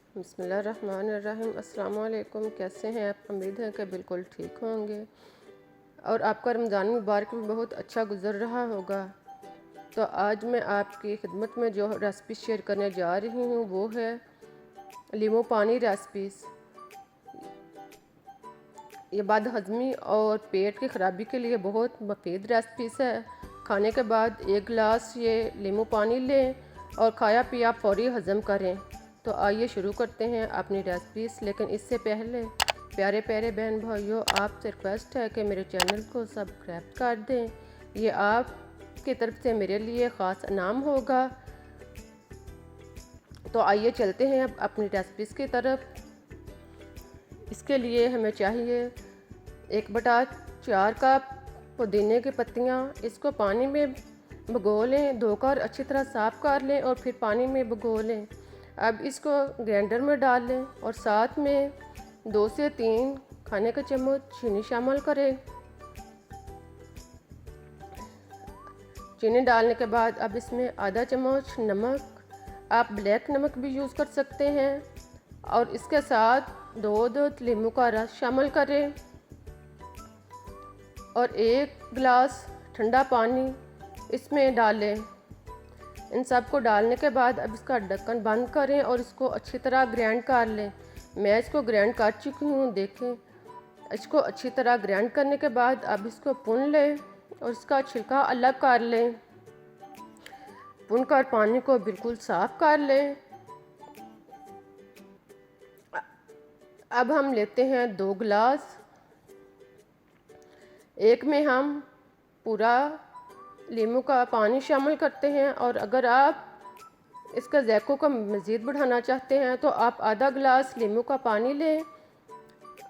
बिस्मिल्लाहिर्रहमानिर्रहीम। अस्सलाम वालेकुम। कैसे हैं आप? उम्मीद है कि बिल्कुल ठीक होंगे और आपका रमज़ान मुबारक भी बहुत अच्छा गुज़र रहा होगा। तो आज मैं आपकी खिदमत में जो रेसिपी शेयर करने जा रही हूँ वो है लीमू पानी रेसिपीज़। ये बद हज़मी और पेट की ख़राबी के लिए बहुत मुफीद रेसिपीज़ है। खाने के बाद 1 गिलास ये लीमू पानी लें और खाया पिया फौरी हज़म करें। तो आइए शुरू करते हैं अपनी रेसिपीज़। लेकिन इससे पहले प्यारे प्यारे बहन भाइयों, आपसे रिक्वेस्ट है कि मेरे चैनल को सब्सक्राइब कर दें। ये आपकी तरफ से मेरे लिए ख़ास इनाम होगा। तो आइए चलते हैं अब अपनी रेसिपीज़ की तरफ। इसके लिए हमें चाहिए 1/4 कप पुदीने की पत्तियाँ। इसको पानी में भिगो लें, धोकर अच्छी तरह साफ़ कर लें और फिर पानी में भिगो लें। अब इसको ग्राइंडर में डाल लें और साथ में 2 से 3 खाने का चम्मच चीनी शामिल करें। चीनी डालने के बाद अब इसमें आधा चम्मच नमक, आप ब्लैक नमक भी यूज़ कर सकते हैं, और इसके साथ 2 लीमू का रस शामिल करें और 1 गिलास ठंडा पानी इसमें डालें। इन सब को डालने के बाद अब इसका ढक्कन बंद करें और इसको अच्छी तरह ग्राइंड कर लें। मैं इसको ग्राइंड कर चुकी हूँ, देखें। इसको अच्छी तरह ग्राइंड करने के बाद अब इसको भून लें और इसका छिलका अलग कर लें। भूनकर पानी को बिल्कुल साफ़ कर लें। अब हम लेते हैं 2 गिलास। एक में हम पूरा लीमू का पानी शामिल करते हैं, और अगर आप इसका ज़ायक़ों को मज़ीद बढ़ाना चाहते हैं तो आप आधा गिलास लीमू का पानी लें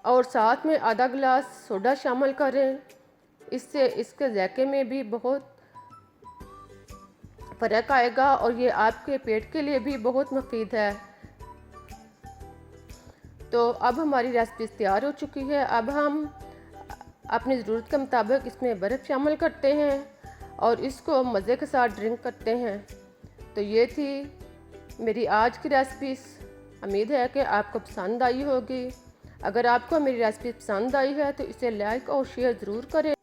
और साथ में आधा गिलास सोडा शामिल करें। इससे इसके ज़ायक़े में भी बहुत फ़र्क आएगा और ये आपके पेट के लिए भी बहुत मुफीद है। तो अब हमारी रेसिपी तैयार हो चुकी है। अब हम अपनी ज़रूरत के मुताबिक इसमें बर्फ़ शामिल करते हैं और इसको मज़े के साथ ड्रिंक करते हैं। तो ये थी मेरी आज की रेसिपीज़। उम्मीद है कि आपको पसंद आई होगी। अगर आपको मेरी रेसिपी पसंद आई है तो इसे लाइक और शेयर ज़रूर करें।